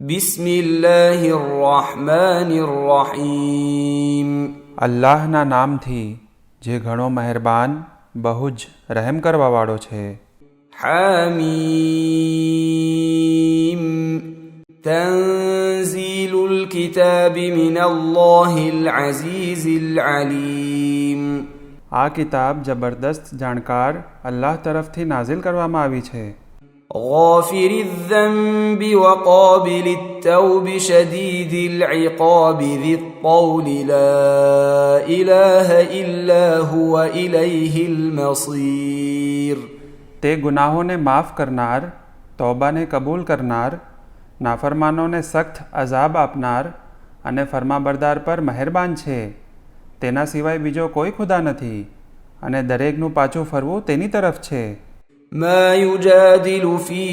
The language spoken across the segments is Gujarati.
બિસ્મિલ્લાહિર્રહમાનિર્રહીમ. અલ્લાહના નામથી જે ઘણો મહેરબાન બહુ જ રહેમ કરવાવાળો છે. હામીમ. તંઝીલુલ કિતાબી મિનલ્લાહિલ અઝીઝિલ અલીમ. આ કિતાબ જબરદસ્ત જાણકાર અલ્લાહ તરફથી નાઝિલ કરવામાં આવી છે. غافر الذنب وقابل التوب شديد العقاب ذي الطول لا إله إلا هو إليه المصير. તે ગુનાહોને માફ કરનાર, તૌબાને કબૂલ કરનાર, નાફરમાનોને સખ્ત અઝાબ આપનાર અને ફરમાબરદાર પર મહેરબાન છે. તેના સિવાય બીજો કોઈ ખુદા નથી અને દરેકનું પાછું ફરવું તેની તરફ છે. ما يجادل في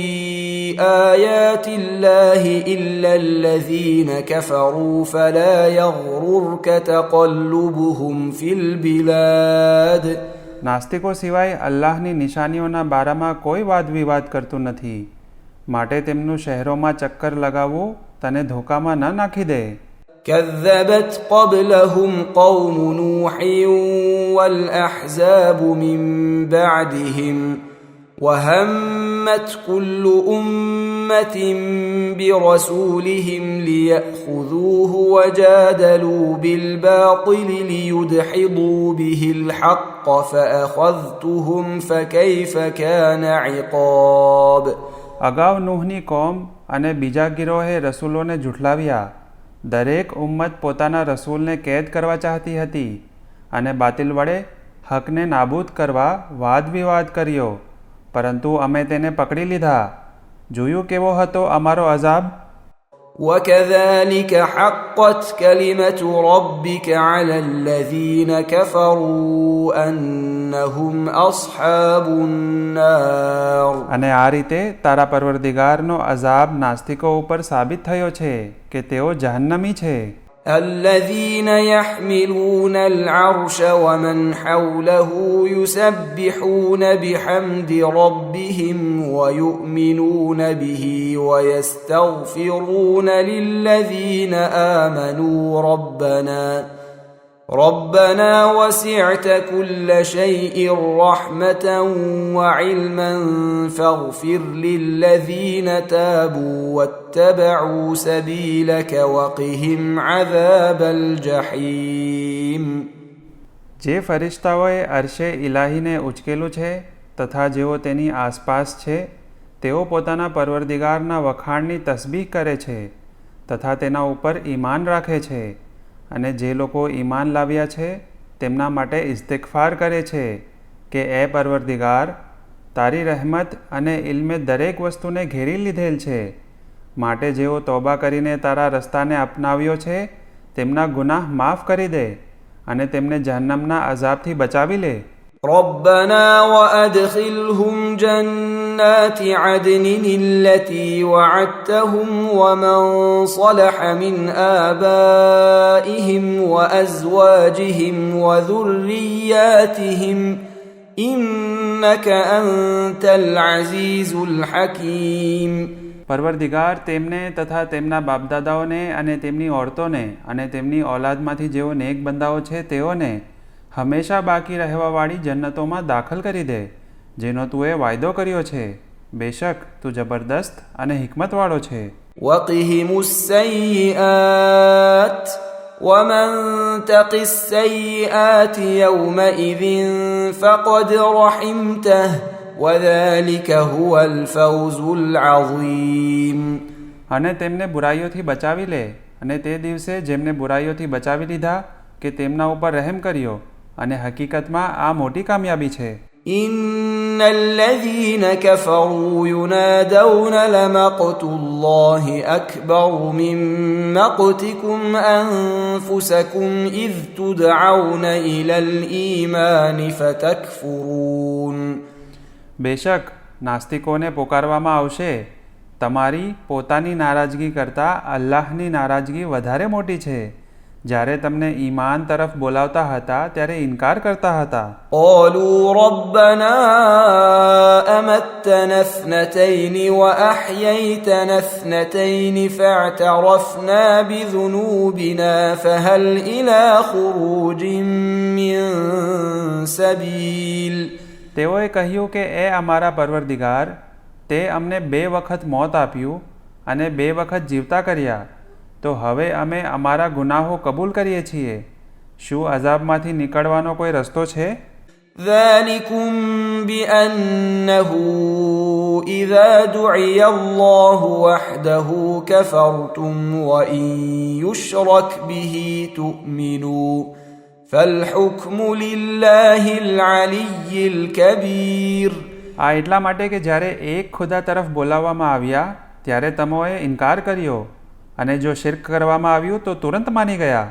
آيات الله إلا الذين كفروا فلا يغررك تقلبهم في البلاد. નાસ્તિકો સિવાય અલ્લાહની નિશાનીઓના બારામાં કોઈ વાદ વિવાદ કરતું નથી, માટે તેમનું શહેરોમાં ચક્કર લગાવવું તને ધોકામાં ન નાખી દે. كذبت قبلهم قوم نوح والأحزاب من بعدهم وهمت كل أمة برسولهم ليأخذوه وجادلوا بالباطل ليدحضوا به الحق فأخذتهم فكيف كان عقاب. અગાઉ નૂહની કોમ અને બીજા ગિરોહે રસૂલોને ઝૂઠલાવ્યા. દરેક ઉમ્મત પોતાના રસૂલને કેદ કરવા ચાહતી હતી અને બાતિલ વડે હકને નાબૂદ કરવા વાદ વિવાદ કર્યો, પરંતુ અમે તેને પકડી લીધા. જોયું કેવો હતો અમારો અઝાબ. وكذلك حقت كلمة ربك على الذين كفروا أنهم أصحاب النار. અને આ રીતે તારા પરવરદિગારનો અઝાબ નાસ્તિકો ઉપર સાબિત થયો છે કે તેઓ જહન્નમી છે. الذين يحملون العرش ومن حوله يسبحون بحمد ربهم ويؤمنون به ويستغفرون للذين آمنوا ربنا وسعت كل شيء رحمة وعلما فاغفر للذين تابوا واتبعوا سبيلك وقهم عذاب الجحيم. જે ફરિશ્તાઓએ અરશે ઇલાહીને ઉચકેલું છે તથા જેઓ તેની આસપાસ છે, તેઓ પોતાના પરવરદિગારના વખાણની તસબીહ કરે છે તથા તેના ઉપર ઈમાન રાખે છે, અને જે લોકો ઈમાન લાવ્યા છે તેમના માટે ઇસ્તિગફાર કરે છે કે એ પરવરદિગાર, તારી રહેમત અને ઇલ્મે દરેક વસ્તુને ઘેરી લીધેલ છે, માટે જેઓ તોબા કરીને તારા રસ્તાને અપનાવ્યો છે તેમના ગુનાહ માફ કરી દે અને તેમને જહન્નમના અઝાબથી બચાવી લે. ربنا وأدخلهم جنات عدن التي وعدتهم ومن صلح من آبائهم وأزواجهم وذرياتهم إنك أنت العزيز الحكيم. પરવરદિગાર તેમને તથા તેમના બાપદાદાઓને અને તેમની ઓરતોને અને તેમની ઔલાદમાંથી જેઓ નેક બંદાઓ છે તેઓને હંમેશા બાકી રહેવાવાળી જન્નતોમાં દાખલ કરી દે, જેનો તું એ વાયદો કર્યો છે. બેશક તું જબરદસ્ત અને હિકમતવાળો છે. وقهم السيئات ومن تق السيئات يومئذ فقد رحمته وذلك هو الفوز العظيم. અને તેમને બુરાઈઓથી બચાવી લે, અને તે દિવસે જેમને બુરાઈઓથી બચાવી લીધા કે તેમના ઉપર રહેમ કર્યો, અને હકીકતમાં આ મોટી કામયાબી છે. إن الذين كفروا ينادون لمقت الله أكبر من مقتكم أنفسكم إذ تدعون إلى الإيمان فتكفرون. બેશક નાસ્તિકોને પોકારવામાં આવશે, તમારી પોતાની નારાજગી કરતાં અલ્લાહની નારાજગી વધારે મોટી છે, જ્યારે તમને ઈમાન તરફ બોલાવતા હતા ત્યારે ઇનકાર કરતા હતા. قالوا ربنا أمتنا اثنتين وأحييتنا اثنتين فاعترفنا بذنوبنا فهل إلى خروج من سبيل. તેઓએ કહ્યું કે એ અમારા પરવરદિગાર, તે અમને 2 વખત મોત આપ્યું અને 2 વખત જીવતા કર્યા, તો હવે અમે અમારા ગુનાહો કબૂલ કરીએ છીએ. શું અઝાબમાંથી નીકળવાનો કોઈ રસ્તો છે? ذلكم بأنه إذا دعي الله وحده كفرتم وإن يشرك به تؤمنوا فالحكم لله العلي الكبير. આ એટલા માટે કે જ્યારે એક ખુદા તરફ બોલાવવામાં આવ્યા ત્યારે તમોએ ઇનકાર કર્યો અને જો શિર્ક કરવામાં આવ્યું તો તુરંત માની ગયા.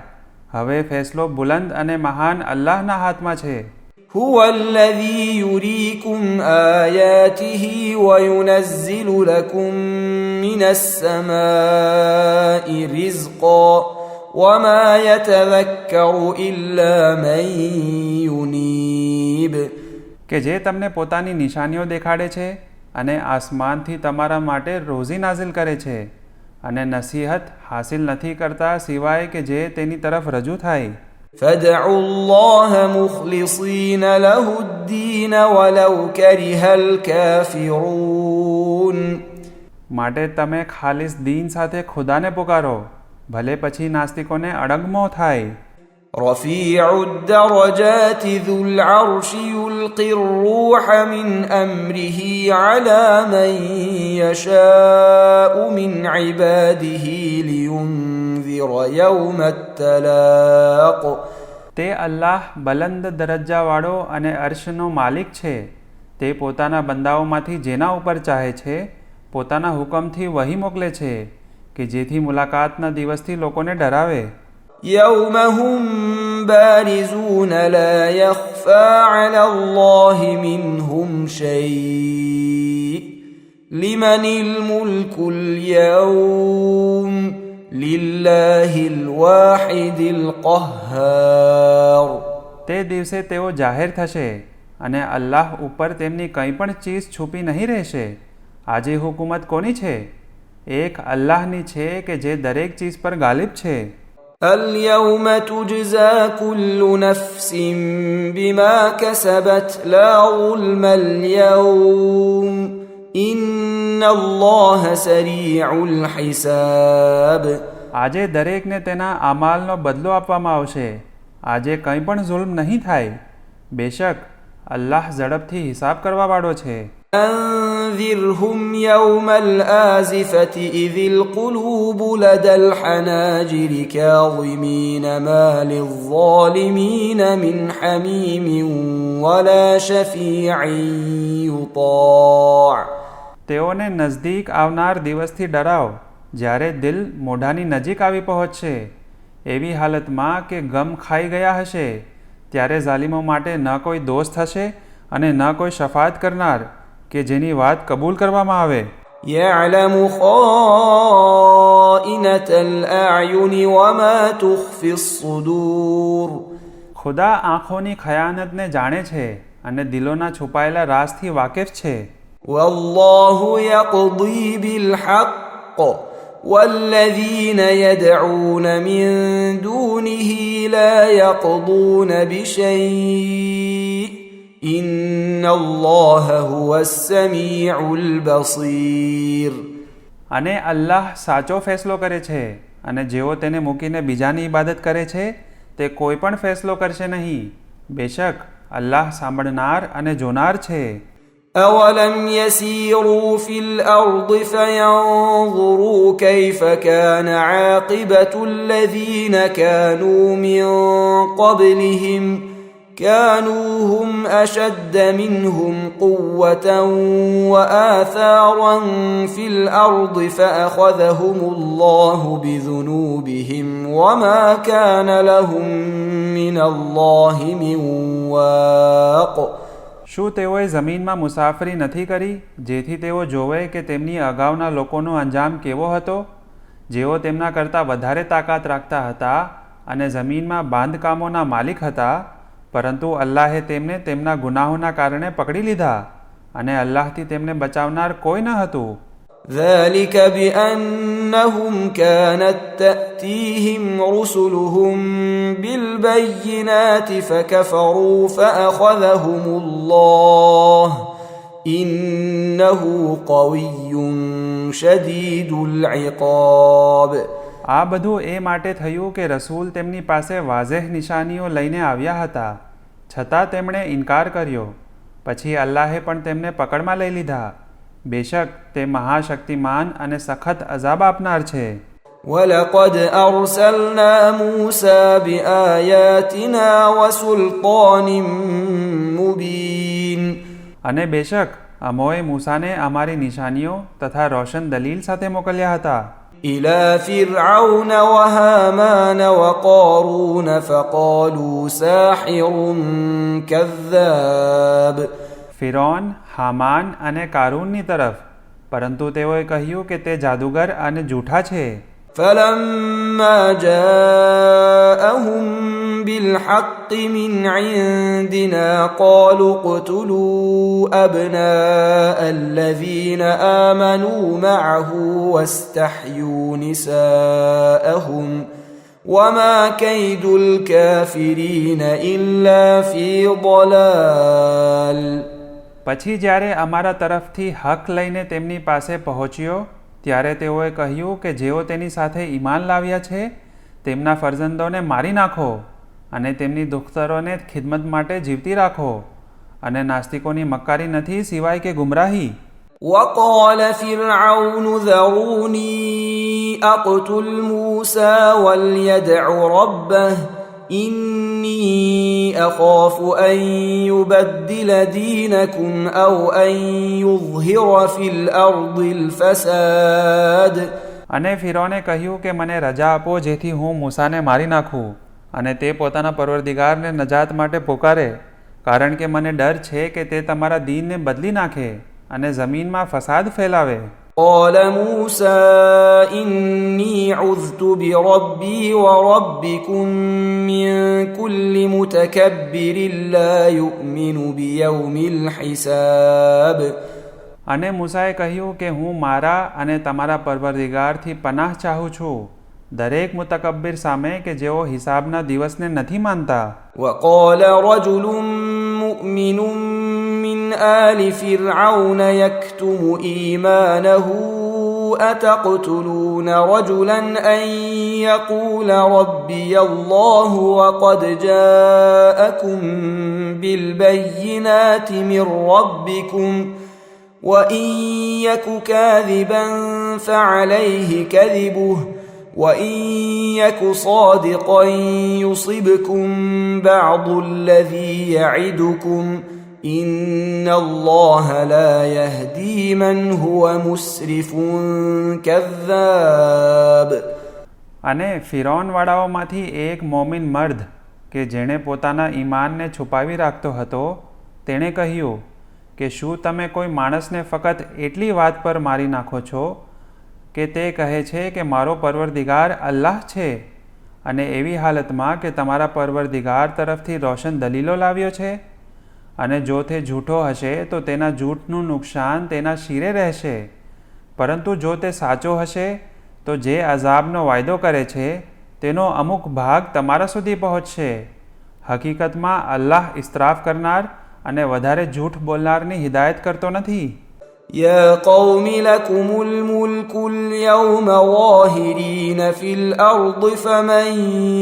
હવે ફેસલો બુલંદ અને મહાન અલ્લાહના હાથમાં છે. هو الذي يريكم آياته وينزل لكم من السماء رزقا وما يتذكر إلا من ينيب. કે જે તમને પોતાની નિશાનીઓ દેખાડે છે અને આસમાનથી તમારા માટે રોઝી નાઝિલ કરે છે અને નસીહત હાસિલ નથી કરતા સિવાય કે જે તેની તરફ રજૂ થાય. فادعوا الله مخلصين له الدين ولو كره الكافرون. માટે તમે ખાલિસ દીન સાથે ખુદાને પુકારો, ભલે પછી નાસ્તિકોને અડગમો થાય. رفيع الدرجات ذو العرش يلقي الروح من أمره على من يشاء من عباده لينذر يوم التلاق. તે અલ્લાહ બલંદ દરજ્જાવાળો અને અર્શનો માલિક છે. તે પોતાના બંદાઓમાંથી જેના ઉપર ચાહે છે પોતાના હુકમથી વહી મોકલે છે કે જેથી મુલાકાતના દિવસથી લોકોને ડરાવે. يوم هم بارزون لا يخفى على الله منهم شيء لمن الملك اليوم لله الواحد القهار. તે દિવસે તેઓ જાહેર થશે અને અલ્લાહ ઉપર તેમની કંઈ પણ ચીજ છુપી નહીં રહેશે. આજે હુકુમત કોની છે? એક અલ્લાહની છે કે જે દરેક ચીજ પર ગાલિબ છે. اليوم تجزى كل نفس بما كسبت لا ظلم اليوم إن الله سريع الحساب. આજે દરેકને તેના અમાલનો બદલો આપવામાં આવશે. આજે કંઈ પણ જુલ્મ નહીં થાય. બેશક અલ્લાહ ઝડપથી હિસાબ કરવાવાળો છે. أنذرهم يوم الآزفة إذ القلوب لدى الحناجر كاظمين ما للظالمين من حميم ولا شفيع يطاع. તેઓને નજદીક આવનાર દિવસથી ડરાવ જ્યારે દિલ મોઢાની નજીક આવી પહોંચશે, એવી હાલતમાં કે ગમ ખાઈ ગયા હશે. ત્યારે ઝાલિમો માટે ન કોઈ દોસ્ત હશે અને ન કોઈ શફાત કરનાર કે જેની વાત કબૂલ કરવામાં આવે. يعلم خائنة الأعين وما تخفي الصدور. ખુદા આંખોની ખયાનતને જાણે છે અને દિલોના છુપાયેલા રાજથી વાકેફ છે. والله يقضي بالحق والذين يدعون من دونه لا يقضون بشيء إن الله هو السميع البصير. અને અલ્લાહ સાચો ફેસલો કરે છે અને જેઓ તેને મૂકીને બીજાની ઇબાદત કરે છે તે કોઈ પણ ફેસલો કરશે નહીં. બેશક અલ્લાહ સાંભળનાર અને જોનાર છે. أولم يسيروا في الأرض فينظروا كيف كان عاقبة الذين كانوا من قبلهم كانوا هم أشد منهم قوة وآثارا في الأرض فأخذهم الله بذنوبهم وما كان لهم من الله من واق. શું તેઓએ જમીનમાં મુસાફરી નથી કરી જેથી તેઓ જોવે કે તેમની અગાઉના લોકોનો અંજામ કેવો હતો? જેઓ તેમના કરતાં વધારે તાકાત રાખતા હતા અને જમીનમાં બાંધકામોના માલિક હતા, પરંતુ અલ્લાહે તેમને તેમના ગુનાહોના કારણે પકડી લીધા અને અલ્લાહથી તેમને બચાવનાર કોઈ ન હતું. ذلك بأنهم كانت تأتيهم رسلهم بالبينات فكفروا فأخذهم الله إنه قوي شديد العقاب. આ બધું એ માટે થયું કે રસૂલ તેમની પાસે વાઝેહ નિશાનીઓ લઈને આવ્યા હતા, છતાં તેમણે ઇનકાર કર્યો. પછી અલ્લાહે પણ તેમને પકડમાં લઈ લીધા. બેશક તે મહાશક્તિમાન અને સખત અઝાબ આપનાર છે. وَلَقَدْ أَرْسَلْنَا مُوسَى بِآيَاتِنَا وَسُلْطَانٍ مُبِينٍ. અને બેશક અમોએ મૂસાને અમારી નિશાનીઓ તથા રોશન દલીલ સાથે મોકલ્યા હતા. إِلَى فِرْعَوْنَ وَهَامَانَ وَقَارُونَ فَقَالُوا سَاحِرٌ كَذَّابٌ. ફિરૌન, હામાન અને કારૂનની તરફ, પરંતુ તેઓએ કહ્યું કે તે જાદુગર અને જૂઠા છે. فَلَمَّا جَاءَهُم بِالْحَقِّ مِنْ عِندِنَا قَالُوا اقْتُلُوا أَبْنَاءَ الَّذِينَ آمَنُوا مَعَهُ وَاسْتَحْيُوا نِسَاءَهُمْ وَمَا كَيْدُ الْكَافِرِينَ إِلَّا فِي ضَلَالٍ. પછી જ્યારે અમારા તરફથી હક લઈને તેમની પાસે પહોંચ્યો, ત્યારે તેઓએ કહ્યું કે જેઓ તેની સાથે ઈમાન લાવ્યા છે તેમના ફરજંદોને મારી નાખો અને તેમની દુખ્તરોને ખિદમત માટે જીવતી રાખો, અને નાસ્તિકોની મક્કારી નથી સિવાય કે ગુમરાહી. وقال فرعون ذروني أقتل موسى وليدع ربه إني أخاف أن يبدل دينكم أو أن يظهر في الأرض الفساد. અને ફિરૌને કહ્યું કે મને રજા આપો જેથી હું મૂસાને મારી નાખું અને તે પોતાના પરવરદિગારને નજાત માટે પોકારે, કારણ કે મને ડર છે કે તે તમારા દીનને બદલી નાખે અને જમીનમાં ફસાદ ફેલાવે. قال موسى إني عذت بربي وربكم من كل متكبر لا يؤمن بيوم الحساب. અને મૂસાએ કહ્યું કે હું મારા અને તમારા પરવરદિગારથી પનાહ ચાહું છું દરેક મુતકબ્બિર સામે કે જેઓ હિસાબના દિવસને નથી માનતા. وقال رجل مؤمن من آل فرعون يكتم إيمانه أتقتلون رجلا أن يقول ربي الله وقد جاءكم بالبينات من ربكم وإن يك كاذبا فعليه كذبه وإن يك صادقا يصبكم بعض الذي يعدكم إن الله لا يهدي من هو مسرف كذاب. અને ફિરૌનવાળાઓમાંથી એક મોમિન મર્દ કે જેણે પોતાના ઈમાનને છુપાવી રાખતો હતો, તેણે કહ્યું કે શું તમે કોઈ માણસને ફક્ત એટલી વાત પર મારી નાખો છો કે તે કહે છે કે મારો પરવરદિગાર અલ્લાહ છે, અને એવી હાલતમાં કે તમારા પરવરદિગાર તરફથી રોશન દલીલો લાવ્યો છે, અને જો તે જૂઠો હશે તો તેના જૂઠનું નુકસાન તેના શિરે રહેશે, પરંતુ જો તે સાચો હશે તો જે અઝાબનો વાયદો કરે છે તેનો અમુક ભાગ તમારા સુધી પહોંચશે. હકીકતમાં અલ્લાહ ઇસ્તરાફ કરનાર અને વધારે જૂઠ બોલનારની હિદાયત કરતો નથી. يا قوم لكم الملك اليوم ظاهرين في الأرض فمن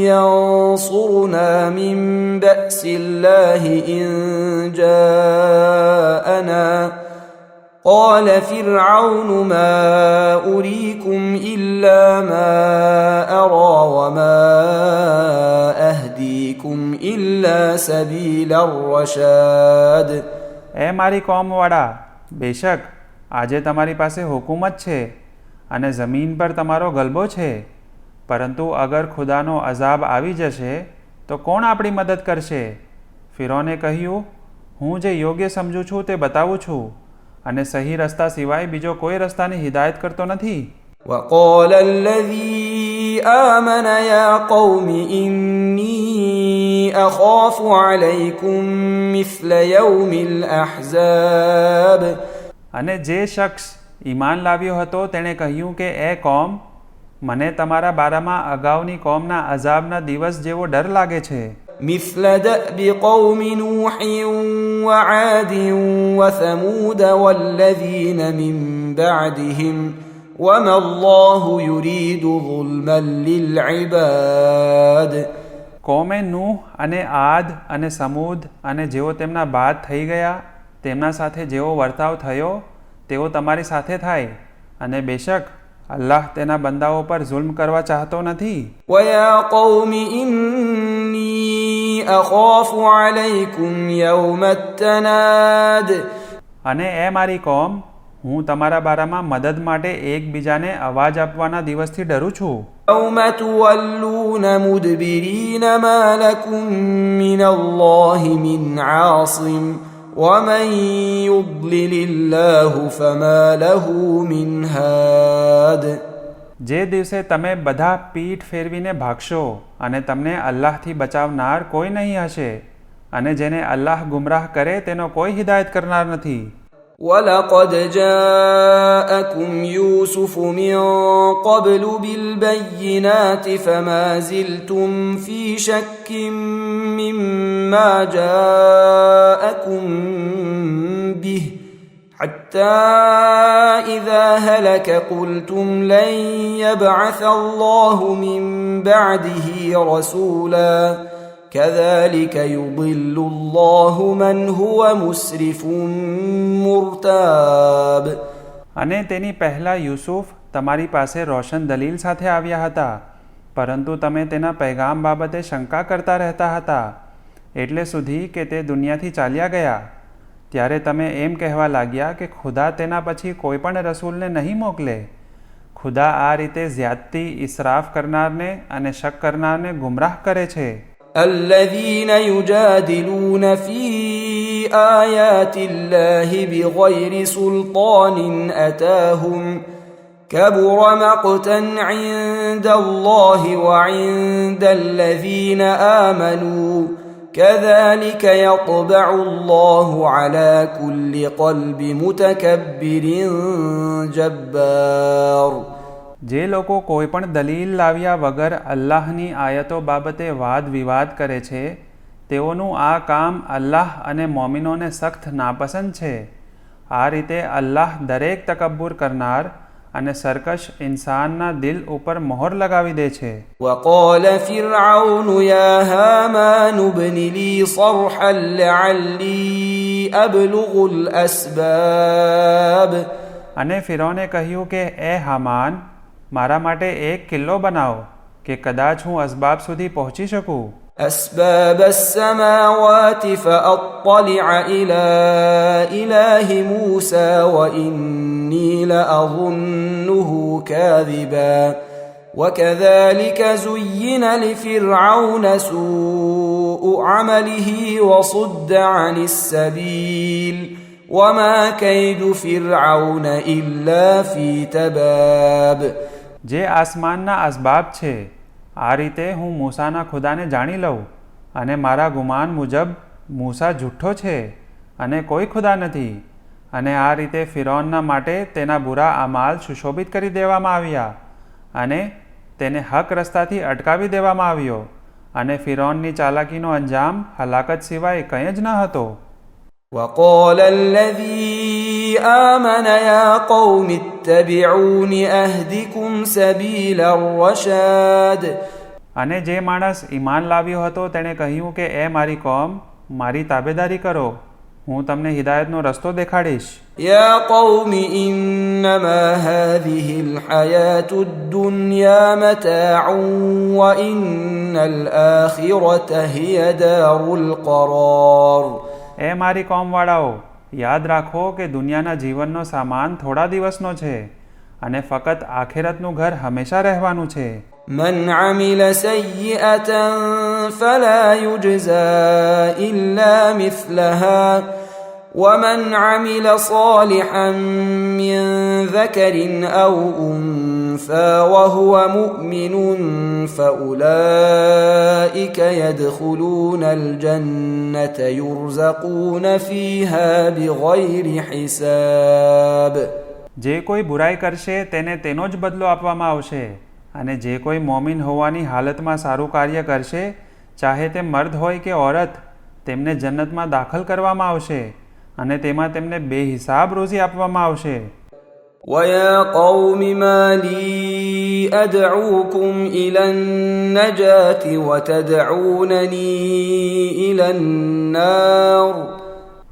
ينصرنا من بأس الله إن جاءنا. قال فرعون ما أريكم إلا ما أرى وما أهديكم إلا سبيل الرشاد. એ મારી કોમવાળા, બેશક આજે તમારી પાસે હુકુમત છે અને જમીન પર તમારો ગલબો છે, પરંતુ અગર ખુદાનો અઝાબ આવી જશે તો કોણ આપણી મદદ કરશે? ફિરૌને કહ્યું, હું જે યોગ્ય સમજું છું તે બતાવું છું, અને સહી રસ્તા સિવાય બીજો કોઈ રસ્તાની હિદાયત કરતો નથી. وقال الذي آمن يا قوم إني أخاف عليكم مثل يوم الأحزاب. અને જે શખ્સ ઈમાન લાવ્યો હતો તેણે કહ્યું કે એ કોમ, મને તમારા બારામાં અગાઉની કોમના અઝાબના દિવસ જેવો ડર લાગે છે. مثل دأب قوم نوح وعاد وثمود والذين من بعدهم وما الله يريد ظلما للعباد. કોમે નૂહ અને આદ અને સમૂદ અને જેઓ તેમના બાદ થઈ ગયા તેમના સાથે જેવો વર્તાવ થયો તેઓ તમારી સાથે થાય, અને બેશક અલ્લાહ તેના બંદાઓ પર જુલ્મ કરવા ચાહતો નથી. ويا قوم إني أخاف عليكم يوم التناد. અને એ મારી કોમ, હું તમારા બારામાં મદદ માટે એકબીજાને અવાજ આપવાના દિવસથી ડરું છું. يوم تولون مدبرين ما لكم من الله من عاصم ومن يضلل الله فما له من هاد. જે દિવસે તમે બધા પીઠ ફેરવીને ભાગશો અને તમને અલ્લાહથી બચાવનાર કોઈ નહીં હશે, અને જેને અલ્લાહ ગુમરાહ કરે તેનો કોઈ હિદાયત કરનાર નથી. ولقد جاءكم يوسف من قبل بالبينات فما زلتم في شك مما جاءكم به حتى إذا هلك قلتم لن يبعث الله من بعده رسولا كذلك يضل الله من هو مسرف مرتاب. અને તેની પહેલાં યુસુફ તમારી પાસે રોશન દલીલ સાથે આવ્યા હતા, પરંતુ તમે તેના પૈગામ બાબતે શંકા કરતા રહેતા હતા એટલે સુધી કે તે દુનિયાથી ચાલ્યા ગયા. ત્યારે તમે એમ કહેવા લાગ્યા કે ખુદા તેના પછી કોઈ પણ રસૂલને નહીં મોકલે. ખુદા આ રીતે જ્યાદતી, ઇસરાફ કરનારને અને શક કરનારને ગુમરાહ કરે છે. الذين يجادلون في آيات الله بغير سلطان أتاهم كبر مقتا عند الله وعند الذين آمنوا كذلك يطبع الله على كل قلب متكبر جبار. જે લોકો કોઈ પણ દલીલ લાવ્યા વગર અલ્લાહની આયતો બાબતે વાદ વિવાદ કરે છે તેઓનું આ કામ અલ્લાહ અને મોમિનોને સખ્ત નાપસંદ છે. આ રીતે અલ્લાહ દરેક તકબ્બુર કરનાર અને સરકશ ઇન્સાનના દિલ ઉપર મોહર લગાવી દે છે. وقال فرعون يا هامان ابن لي صرحا لعلي أبلغ الأسباب. અને ફિરૌને કહ્યું કે એ હામાન, મારા માટે એક કિલ્લો બનાવો કે કદાચ હું અસબાબ સુધી પહોંચી શકું. أسباب السماوات فأطلع إلى إله موسى وإني لأظنه كاذبا وكذلك زين لفرعون سوء عمله وصد عن السبيل وما كيد فرعون إلا في تباب. જે આસમાનના અસબાબ છે, આ રીતે હું મૂસાના ખુદાને જાણી લઉં, અને મારા ગુમાન મુજબ મૂસા જુઠ્ઠો છે અને કોઈ ખુદા નથી. અને આ રીતે ફિરૌનના માટે તેના બુરા અમાલ સુશોભિત કરી દેવામાં આવ્યા અને તેને હક રસ્તાથી અટકાવી દેવામાં આવ્યો, અને ફિરૌનની ચાલાકીનો અંજામ હલાકત સિવાય કંઈ જ ન હતો. وقال الذي آمن يا قوم اتبعون أهدكم سبيل الرشاد. અને જે માણસ ઈમાન લાવ્યો હતો તેણે કહ્યું કે એ મારી કોમ, મારી તાબેદારી કરો, હું તમને હિદાયતનો રસ્તો દેખાડીશ. يا قوم إنما هذه الحياة الدنيا متاع وإن الآخرة هي دار القرار. એ મારી કોમવાળાઓ, યાદ રાખો કે દુનિયાના જીવનનો સામાન થોડા દિવસનો છે અને ફક્ત આખિરતનું ઘર હંમેશા રહેવાનું છે. من عمل سيئة فلا يجزى إلا مثلها ومن عمل صالحا من ذكر أو أنثى وهو مؤمن فأولئك يدخلون الجنة يرزقون فيها بغير حساب. જે કોઈ બુરાઈ કરશે તેને તેનો જ બદલો આપવામાં આવશે, અને જે કોઈ મોમિન હોવાની હાલતમાં સારું કાર્ય કરશે, ચાહે તે મર્દ હોય કે ઓરત, તેમને જન્નતમાં દાખલ કરવામાં આવશે અને તેમાં તેમને બેહિસાબ રોજી આપવામાં આવશે. وَيَا قَوْمِ مَا لِي أَدْعُوكُمْ إِلَى النَّجَاةِ وَتَدْعُونَنِي إِلَى النَّارِ.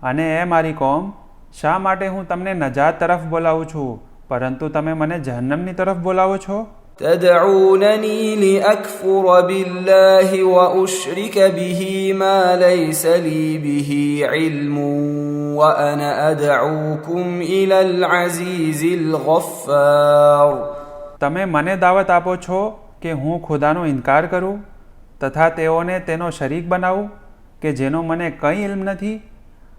અને એ મારી કોમ, શા માટે હું તમને નજાત તરફ બોલાવું છું, પરંતુ તમે મને જહન્નમની તરફ બોલાવો છો? تدعونني لأكفر بالله وأشرك به ما ليس لي به علم وأنا أدعوكم إلى العزيز الغفار. તમે મને દાવત આપો છો કે હું ખુદાનો ઇનકાર કરું તથા તેઓને તેનો શરીક બનાવું કે જેનો મને કંઈ ઇલ્મ નથી,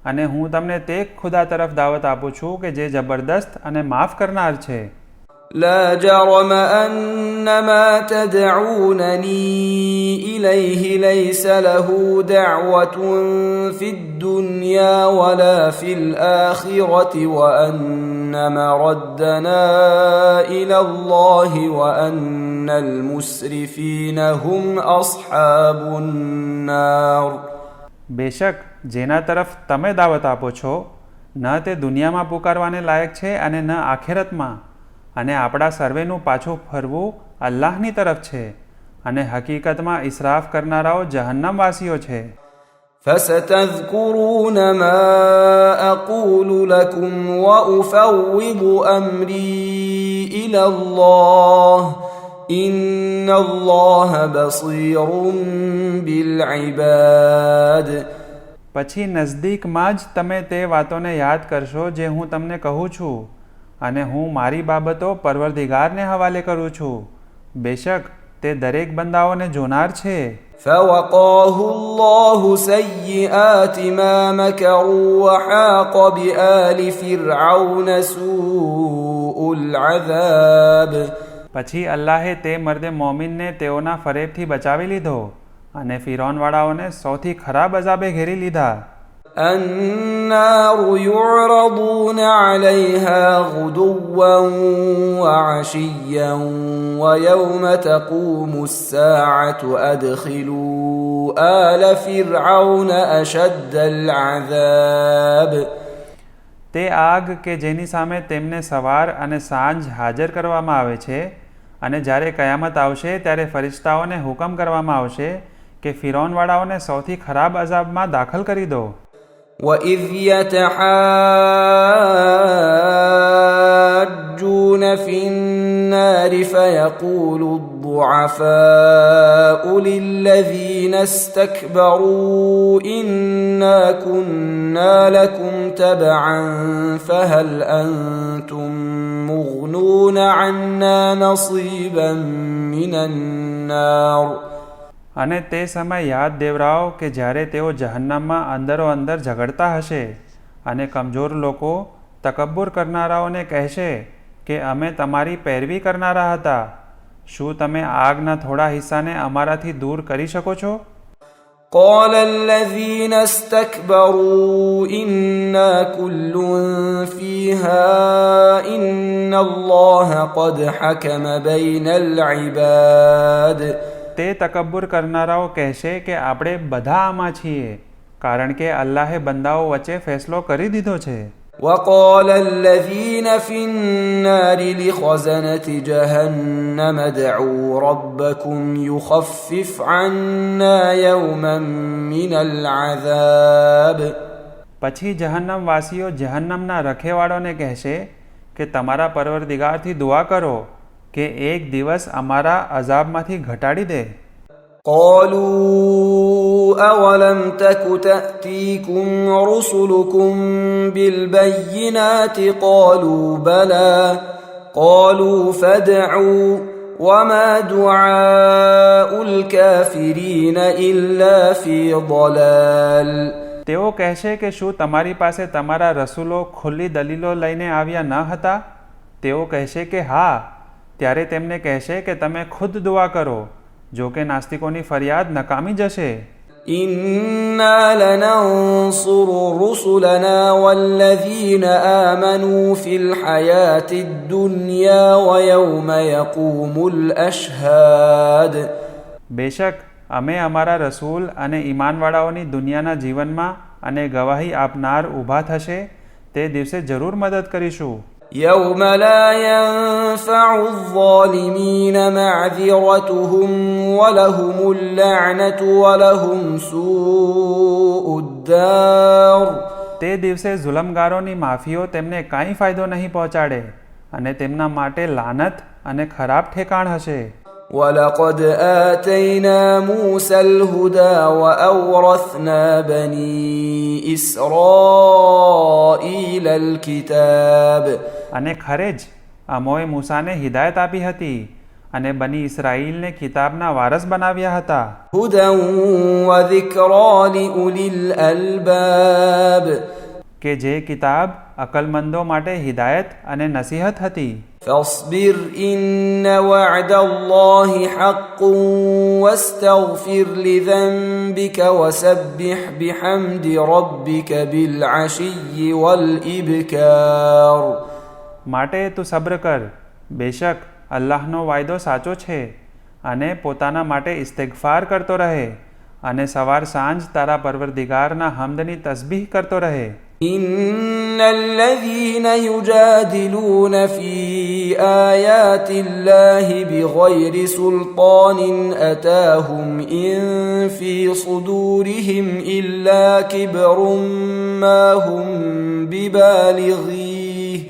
અને હું તમને તે ખુદા તરફ દાવત આપું છું કે જે જબરદસ્ત અને માફ કરનાર છે. لا جرم أن ما تدعونني إليه ليس له دعوة في الدنيا ولا في الآخرة وأن مردنا إلى الله وأن المسرفين هم أصحاب النار. બેશક જેના તરફ તમે દાવત આપો છો ન તે દુનિયામાં પુકારવાને લાયક છે અને ન આખેરતમાં, અને આપણા સર્વેનું પાછું ફરવું અલ્લાહની તરફ છે, અને હકીકતમાં ઇસરાફ કરનારાઓ જહન્નમવાસીઓ છે. فستذكرون ما أقول لكم وأفوض أمري إلى الله إن الله بصير بالعباد. પછી નજદીકમાં જ તમે તે વાતોને યાદ કરશો જે હું તમને કહું છું, અને હું મારી બાબતો પરવરદિગારને હવાલે કરું છું. બેશક તે દરેક બંદાઓને જોનાર છે. فوقاه الله سيئات ما مكروا وحاق بآل فرعون سوء العذاب. પછી અલ્લાહે તે મર્દે મોમિનને તેઓના ફરેબથી બચાવી લીધો, અને ફિરૌનવાળાઓને સૌથી ખરાબ અઝાબે ઘેરી લીધા. النار يعرضون عليها غدوا وعشيا ويوم تقوم الساعة أدخلوا آل فرعون أشد العذاب. તે આગ કે જેની સામે તેમને સવાર અને સાંજ હાજર કરવામાં આવે છે, અને જ્યારે કયામત આવશે ત્યારે ફરિશ્તાઓને હુકમ કરવામાં આવશે કે ફિરૌનવાળાઓને સૌથી ખરાબ અઝાબમાં દાખલ કરી દો. وَإِذْ يَتَحَاجُّونَ فِي النَّارِ فَيَقُولُ الضُّعَفَاءُ لِلَّذِينَ اسْتَكْبَرُوا إِنَّا كُنَّا لَكُمْ تَبَعًا فَهَلْ أَنْتُمْ مُغْنُونَ عَنَّا نَصِيبًا مِنَ النَّارِ. અને તે સમય યાદ દેવરાઓ કે જ્યારે તેઓ જહન્નમમાં અંદરો અંદર ઝઘડતા હશે, અને કમજોર લોકો તકબ્બુર કરનારાઓને કહેશે કે અમે તમારી પૈરવી કરનારા હતા, શું તમે આગના થોડા હિસ્સાને અમારાથી દૂર કરી શકો છો? قال الذين استكبروا إنا كل فيها إن الله قد حكم بين العباد. તે તકબ્બુર કરનારાઓ કહેશે કે આપણે બધા આમાં છીએ, કારણ કે અલ્લાહે બંદાઓ વચ્ચે ફેસલો કરી દીધો છે. وقال الذين في النار لخزنة جهنم ادعوا ربكم يخفف عنا يوما من العذاب. પછી જહન્નમવાસીઓ જહન્નમના રખેવાળોને કહેશે કે તમારા પરવરદિગારથી દુઆ કરો કે એક દિવસ અમારા અઝાબમાંથી ઘટાડી દે. قالوا أولم تك تأتيكم رسلكم بالبينات قالوا بلى قالوا فادعوا وما دعاء الكافرين إلا في ضلال. તેઓ કહેશે કે શું તમારી પાસે તમારા રસૂલો ખુલ્લી દલીલો લઈને આવ્યા ન હતા? તેઓ કહેશે કે હા. ત્યારે તેમને કહેશે કે તમે ખુદ દુઆ કરો, જો કે નાસ્તિકોની ફરિયાદ નકામી જશે. إنا لننصر رسلنا والذين آمنوا في الحياة الدنيا ويوم يقوم الأشهاد. બેશક અમે અમારા રસૂલ અને ઈમાનવાળાઓની દુનિયાના જીવનમાં અને ગવાહી આપનાર ઊભા થશે તે દિવસે જરૂર મદદ કરીશું. يوم لا ينفع الظالمين معذرتهم ولهم اللعنة ولهم سوء الدار. તે દિવસે જુલમગારોની માફીઓ તેમને કાંઈ ફાયદો નહીં પહોંચાડે અને તેમના માટે લાનત અને ખરાબ ઠેકાણ હશે. ولقد آتينا موسى الهدى وأورثنا بني إسرائيل الكتاب. અને ખરે જ અમોએ મૂસાને હિદાયત આપી હતી અને બની ઇસરાઈલને કિતાબના વારસ બનાવ્યા હતા. هدى وذكرى لأولي الألباب. કે જે કિતાબ અકલમંદો માટે હિદાયત અને નસીહત હતી. فاصبر إن وعد الله حق واستغفر لذنبك وسبح بحمد ربك بالعشي والإبكار. માટે તું સબ્ર કર. બેશક અલ્લાહનો વાયદો સાચો છે અને પોતાના માટે ઇસ્તિગફાર કરતો રહે અને સવાર સાંજ તારા પરવરદિગારના હમદની તસબીહ કરતો રહે. إن الذين يجادلون في آيات الله بغير سلطان أتاهم إن في صدورهم إلا كبر ما هم ببالغيه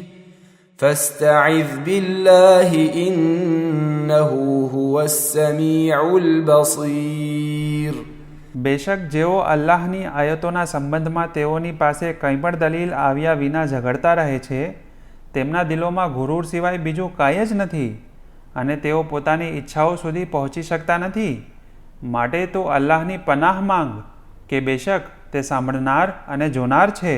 فاستعذ بالله إنه هو السميع البصير. બેશક જેઓ અલ્લાહની આયતોના સંબંધમાં તેઓની પાસે કંઈ પણ દલીલ આવ્યા વિના ઝઘડતા રહે છે, તેમના દિલોમાં ગુરૂર સિવાય બીજું કાંઈ જ નથી અને તેઓ પોતાની ઈચ્છાઓ સુધી પહોંચી શકતા નથી. માટે તો અલ્લાહની પનાહ માંગ કે બેશક તે સાંભળનાર અને જોનાર છે.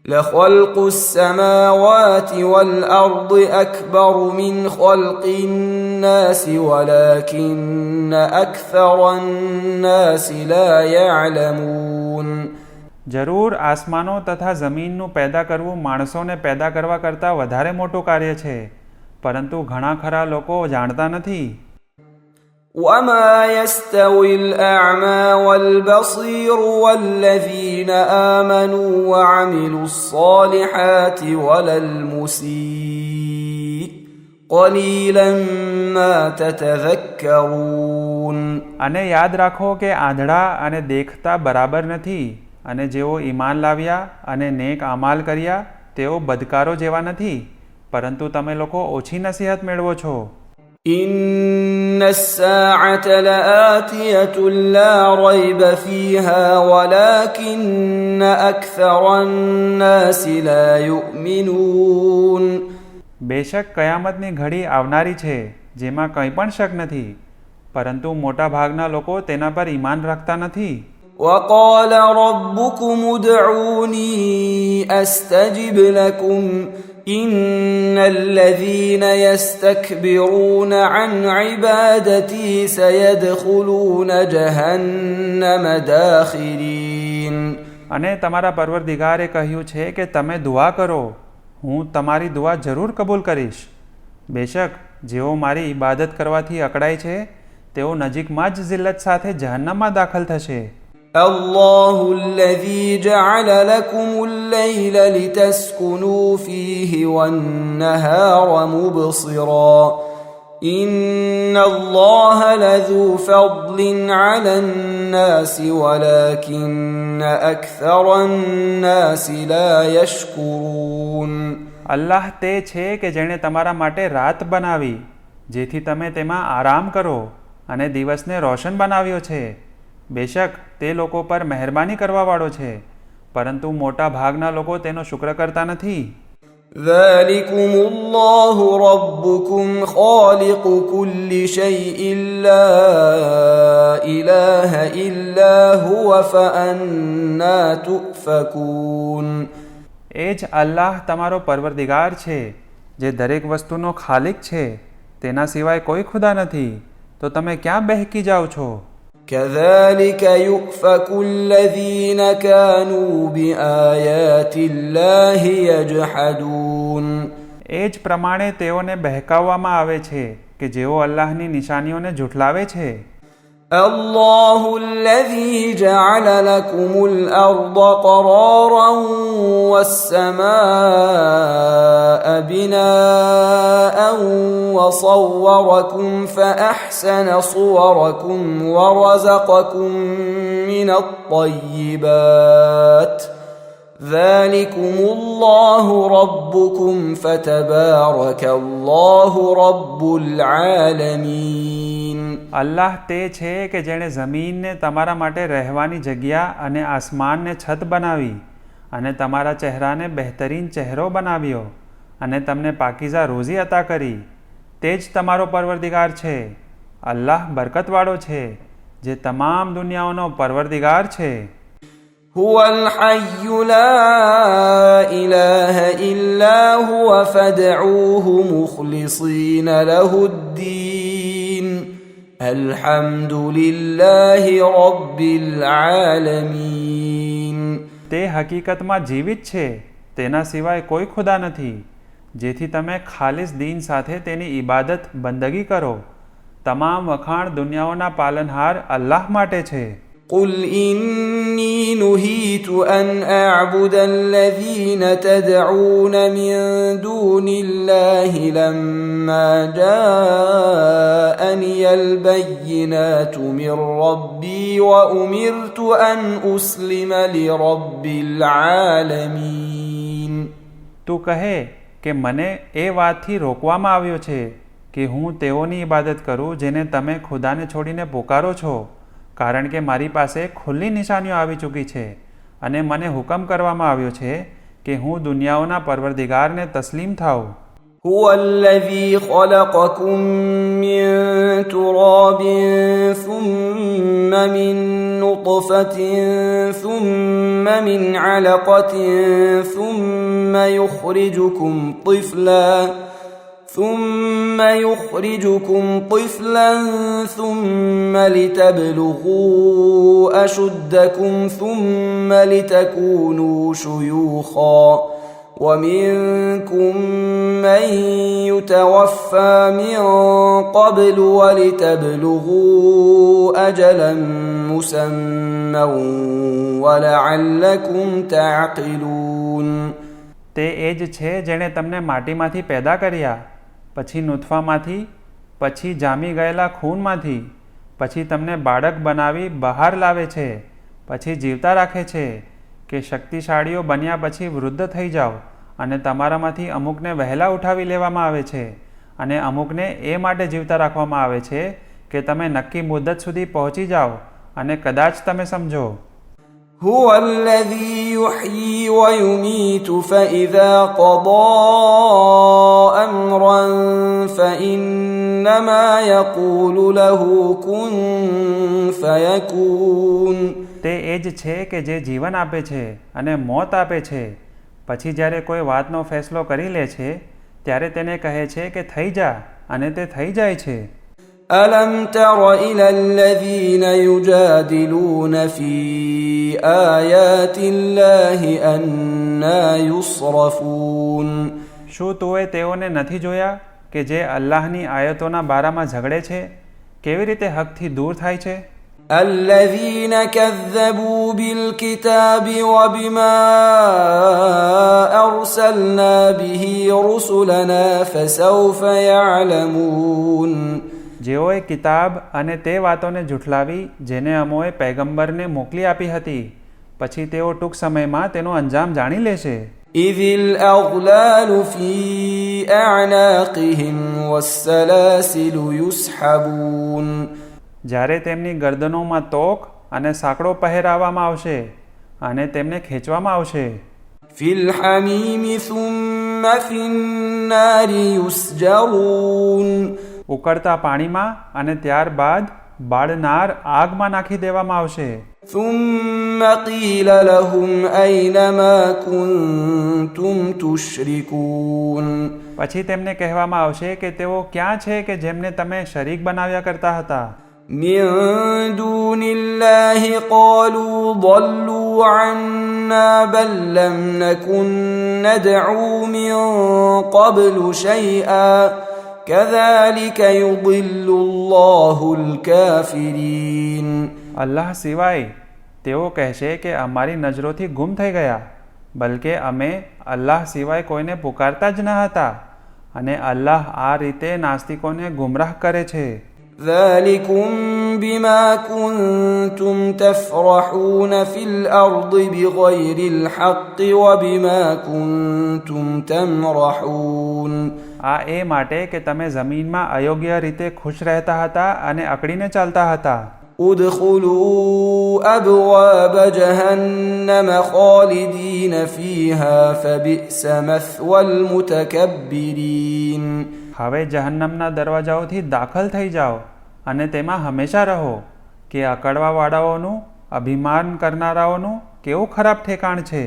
لخلق السماوات والأرض أكبر من خلق الناس ولكن أكثر الناس لا يعلمون. જરૂર આસમાનો તથા જમીનનું પેદા કરવું માણસોને પેદા કરવા કરતાં વધારે મોટું કાર્ય છે, પરંતુ ઘણા ખરા લોકો જાણતા નથી. وما يستوي الأعمى والبصير والذين آمنوا وعملوا الصالحات ولا المسيء قليلا ما تتذكرون. અને યાદ રાખો કે આંધળા અને દેખતા બરાબર નથી અને જેઓ ઈમાન લાવ્યા અને નેક અમાલ કર્યા તેઓ બદકારો જેવા નથી, પરંતુ તમે લોકો ઓછી નસીહત મેળવો છો. إن الساعة لآتية لا ريب فيها ولكن أكثر الناس لا يؤمنون. બેશક કયામતની ઘડી આવનારી છે જેમાં કંઈ પણ શક નથી, પરંતુ મોટા ભાગના લોકો તેના પર ઈમાન રાખતા નથી. وقال ربكم ادعوني أستجب لكم إن الذين يستكبرون عن عبادتي سيدخلون جهنم داخرين. અને તમારા પરવરદિગારે કહ્યું છે કે તમે દુઆ કરો, હું તમારી દુઆ જરૂર કબૂલ કરીશ. બેશક જેઓ મારી ઇબાદત કરવાથી અકળાય છે તેઓ નજીકમાં જ જિલ્લત સાથે જહન્નમમાં દાખલ થશે. الله الذي جعل لكم الليل لتسكنوا فيه والنهار مبصرا إن الله لذو فضل على الناس ولكن أكثر الناس لا يشكرون. અલ્લાહ તે છે કે જેણે તમારા માટે રાત બનાવી જેથી તમે તેમાં આરામ કરો અને દિવસને રોશન બનાવ્યો છે. બેશક તે લોકો પર મહેરબાની કરવાવાળો છે, પરંતુ મોટા ભાગના લોકો તેનો શુક્ર કરતા નથી. ذلكم الله ربكم خالق كل شيء لا إله إلا هو فأنا تؤفكون. એ જ અલ્લાહ તમારો પરવરદિગાર છે, જે દરેક વસ્તુનો ખાલિક છે. તેના સિવાય કોઈ ખુદા નથી, તો તમે ક્યાં બહેકી જાઓ છો? كذلك يؤفك الذين كانوا بآيات الله يجحدون. એ જ પ્રમાણે તેઓને બહેકાવવામાં આવે છે કે જેઓ અલ્લાહની નિશાનીઓને ઝૂઠલાવે છે. الله الذي جعل لكم الأرض قرارا والسماء بناء وصوركم فأحسن صوركم ورزقكم من الطيبات ذلكم الله ربكم فتبارك الله رب العالمين. અલ્લાહ તે છે કે જેણે જમીનને તમારા માટે રહેવાની જગ્યા અને આસમાનને છત બનાવી અને તમારા ચહેરાને બહેતરીન ચહેરો બનાવ્યો અને તમને પાકીઝા રોઝી અતા કરી. તે જ તમારો પરવરદિગાર છે. અલ્લાહ બરકતવાળો છે, જે તમામ દુનિયાઓનો પરવરદિગાર છે. هو الحي لا إله إلا هو فادعوه مخلصين له الدين الحمد لله رب العالمين. તે હકીકતમાં જીવિત છે, તેના સિવાય કોઈ ખુદા નથી, જેથી તમે ખાલિસ દીન સાથે તેની ઇબાદત બંદગી કરો. તમામ વખાણ દુનિયાઓના પાલનહાર અલ્લાહ માટે છે. قل إني نهيت أن أعبد الذين تدعون من دون الله لما جاءني البينات من ربي وأمرت أن أسلم لرب العالمين. તું કહે કે મને એ વાતથી રોકવામાં આવ્યો છે કે હું તેઓની ઇબાદત કરું જેને તમે ખુદાને છોડીને પુકારો છો, કારણ કે મારી પાસે ખુલ્લી નિશાનીઓ આવી ચૂકી છે અને મને હુકમ કરવામાં આવ્યો છે કે હું દુનિયાઓના પરવરદિગારને તસ્લીમ થાઉં. هو الذي خلقكم من تراب ثم من نطفة ثم من علقة ثم يخرجكم طفلا ثم لتبلغوا أشدكم ثم لتكونوا شيوخا ومنكم من يتوفى من قبل ولتبلغوا أجلا مسمى ولعلكم تعقلون. તે એ જ છે જેણે તમને માટીમાંથી પેદા કર્યા, પછી નુતફામાંથી, પછી જામી ગયેલા ખૂનમાંથી, પછી તમને બાળક બનાવી બહાર લાવે છે, પછી જીવતા રાખે છે કે શક્તિશાળીઓ બન્યા પછી વૃદ્ધ થઈ જાઓ, અને તમારામાંથી અમુકને વહેલા ઉઠાવી લેવામાં આવે છે અને અમુકને એ માટે જીવતા રાખવામાં આવે છે કે તમે નક્કી મુદ્દત સુધી પહોંચી જાઓ અને કદાચ તમે સમજો. هو الذي يحيي ويميت فإذا قضى أمرا فإنما يقول له كن فيكون. તે એ જ છે કે જે જીવન આપે છે અને મોત આપે છે, પછી જ્યારે કોઈ વાતનો ફેસલો કરી લે છે ત્યારે તેને કહે છે કે થઈ જા, અને તે થઈ જાય છે. ألم تر إلى الذين يجادلون في آيات الله أنى يصرفون. શું તુએ તેઓને નથી જોયા કે જે અલ્લાહની આયતોના બારામાં ઝઘડે છે, કેવી રીતે હકથી દૂર થાય છે? الذين كذبوا بالكتاب وبما أرسلنا به رسلنا فسوف يعلمون. જેઓએ કિતાબ અને તે વાતોને ઝૂઠલાવી જેને અમોએ પૈગંબરને મોકલી આપી હતી, પછી તેઓ ટૂંક સમયમાં તેનો અંજામ જાણી લેશે. إذ الأغلال في أعناقهم والسلاسل يسحبون. જ્યારે તેમની ગરદનોમાં તોક અને સાંકડો પહેરાવવામાં આવશે અને તેમને ખેંચવામાં આવશે. في الحميم ثم في النار يسجرون ઉકળતા પાણીમાં અને ત્યારબાદ બાળનાર આગમાં નાખી દેવામાં આવશે. ثم قيل لهم أين ما كنتم تشركون પછી તેમને કહેવામાં આવશે કે તેઓ ક્યાં છે કે જેમને તમે શરીક બનાવ્યા કરતા હતા. من دون الله قالوا ضلوا عنا بل لم نكن ندعو من قبل شيئا كذلك يضل الله الكافرين અલ્લાહ સિવાય તેઓ કહેશે કે અમારી નજરોથી ગુમ થઈ ગયા, બલકે અમે અલ્લાહ સિવાય કોઈને પુકારતા જ ન હતા અને અલ્લાહ આ રીતે નાસ્તિકોને ગુમરાહ કરે છે. ذلكم بما كنتم تفرحون في الأرض بغير الحق وبما كنتم تمرحون આ એ માટે કે તમે જમીનમાં અયોગ્ય રીતે ખુશ રહેતા હતા અને અકડીને ચાલતા હતા. ادخلوا أبواب جهنم خالدين فيها فبئس مثوى المتكبرين હવે જહન્નમના દરવાજાઓથી દાખલ થઈ જાઓ અને તેમાં હંમેશા રહો કે અકળવાવાળાઓનું, અભિમાન કરનારાઓનું કેવું ખરાબ ઠેકાણ છે.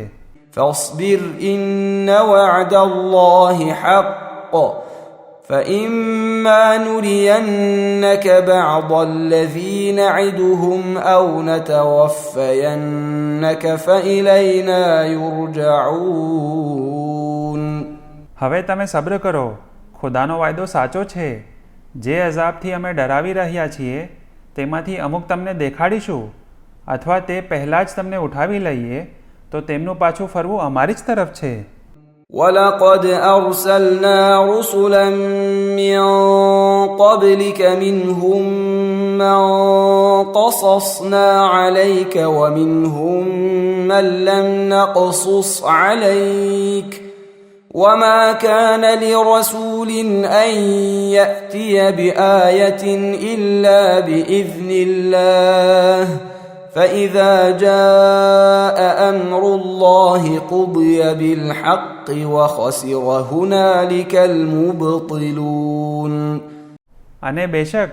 فاصبر إن وعد الله حق فإما نرينك بعض الذي نعدهم أو نتوفينك فإلينا يرجعون હવે તમે સબ્ર કરો, ખુદાનો વાયદો સાચો છે. જે અઝાબથી અમે ડરાવી રહ્યા છીએ તેમાંથી અમુક તમને દેખાડીશું, અથવા તે પહેલાં જ તમને ઉઠાવી લઈએ તો તેમનું પાછું ફરવું અમારી જ તરફ છે. ولقد أرسلنا رسلا من قبلك منهم من قصصنا عليك ومنهم من لم نقصص عليك وما كان لرسول أن يأتي بآية إلا بإذن الله فإذا جاء أمر الله قضي بالحق وخسر هنالك المبطلون અને બેશક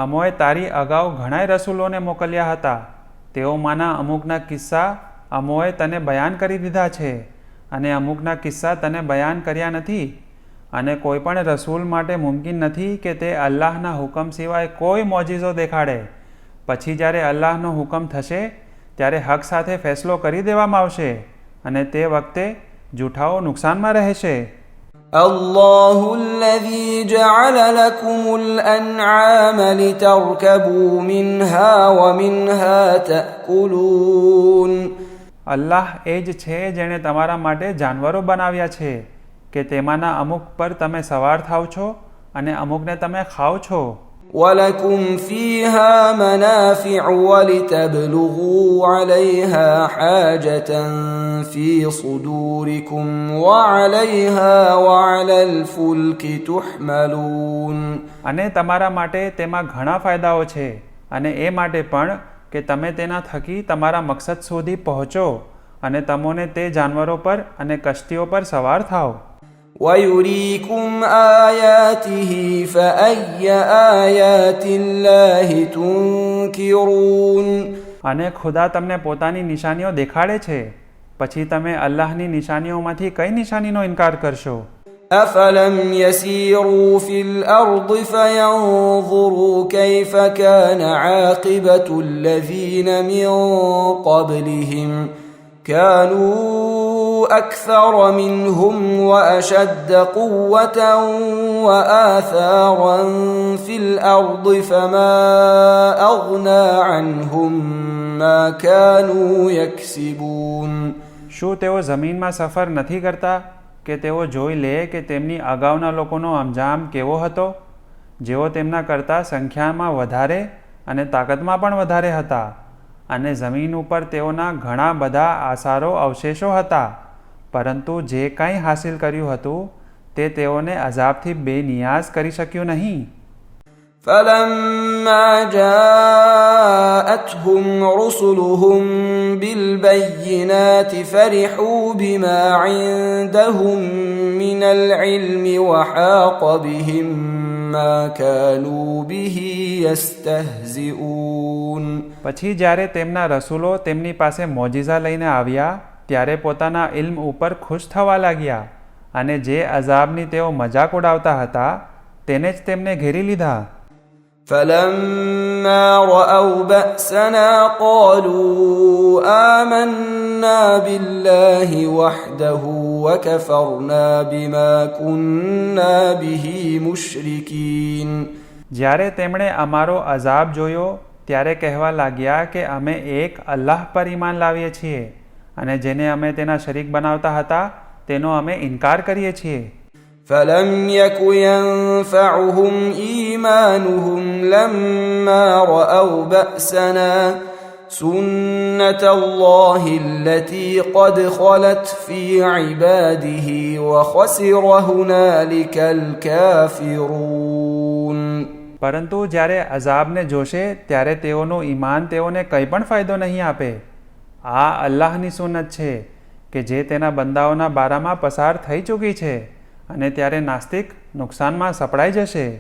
અમોએ તારી અગાઉ ઘણાય રસૂલોને મોકલ્યા હતા. તેઓમાંના અમુકના કિસ્સા અમોએ તને બયાન કરી દીધા છે અને અમુકના કિસ્સા તને બયાન કર્યા નથી. અને કોઈ પણ રસૂલ માટે મુમકિન નથી કે તે અલ્લાહના હુકમ સિવાય કોઈ મોજીઝો દેખાડે. પછી જ્યારે અલ્લાહનો હુકમ થશે ત્યારે હક સાથે ફેસલો કરી દેવામાં આવશે અને તે વખતે જૂઠાઓ નુકસાનમાં રહેશે. الله الذي جعل لكم الأنعام لتركبوا منها ومنها تأكلون અલ્લાહ એ જ છે જેણે તમારા માટે જાનવરો બનાવ્યા છે કે તેમાંના અમુક પર તમે સવાર થાવ છો અને અમુકને તમે ખાઓ છો. ولكم فيها منافع ولتبلغوا عليها حاجة في صدوركم وعليها وعلى الفلك تحملون અને તમારા માટે તેમાં ઘણા ફાયદાઓ છે અને એ માટે પણ કે તમે તેના થકી તમારા મકસદ સુધી પહોંચો અને તમોને તે જાનવરો પર અને કશ્તીઓ પર સવાર થાવ. ويريكم آياته فأي آيات الله تنكرون અને ખુદા તમને પોતાની નિશાનીઓ દેખાડે છે, પછી તમે અલ્લાહની નિશાનીઓમાંથી કઈ નિશાનીનો ઇનકાર કરશો? أفلم يسيروا في الأرض فينظروا كيف كان عاقبة الذين من قبلهم كانوا أكثر منهم وأشد قوة وآثارا في الأرض فما أغنى عنهم ما كانوا يكسبون શું તેઓ જમીનમાં સફર નથી કરતા કે તેઓ જોઈ લે કે તેમની અગાઉના લોકોનો અંજામ કેવો હતો, જેઓ તેમના કરતાં સંખ્યામાં વધારે અને તાકાતમાં પણ વધારે હતા, અને જમીન ઉપર તેઓના ઘણા બધા આસારો અવશેષો હતા, પરંતુ જે કંઈ હાસિલ કર્યું હતું તે તેઓને અઝાબથી બેનિયાઝ કરી શક્યું નહીં. فلما جاءتهم رسلهم بالبينات فرحوا بما عندهم من العلم وحاق بهم ما كانوا به يستهزئون. પછી જ્યારે તેમના રસૂલો તેમની પાસે મોજીઝા લઈને આવ્યા ત્યારે પોતાના ઇલ્મ ઉપર ખુશ થવા લાગ્યા અને જે અઝાબની તેઓ મજાક ઉડાવતા હતા તેને જ તેમને ઘેરી લીધા. فلما رأوا بأسنا قالوا آمنا بالله وحده وكفرنا بما كنا به مشركين. જ્યારે તેમણે અમારો અઝાબ જોયો ત્યારે કહેવા લાગ્યા કે અમે એક અલ્લાહ પર ઈમાન લાવીએ છીએ અને જેને અમે તેના શરીક બનાવતા હતા તેનો અમે ઇનકાર કરીએ છીએ. فلم يك ينفعهم إيمانهم لما رأوا بأسنا سنة الله التي قد خلت في عباده وخسر هنالك الكافرون. પરંતુ જ્યારે અઝાબને જોશે ત્યારે તેઓનું ઈમાન તેઓને કંઈ પણ ફાયદો નહીં આપે. આ અલ્લાહની સુન્નત છે કે જે તેના બંદાઓના બારામાં પસાર થઈ ચૂકી છે અને ત્યારે નાસ્તિક નુકસાનમાં સપડાઈ જશે.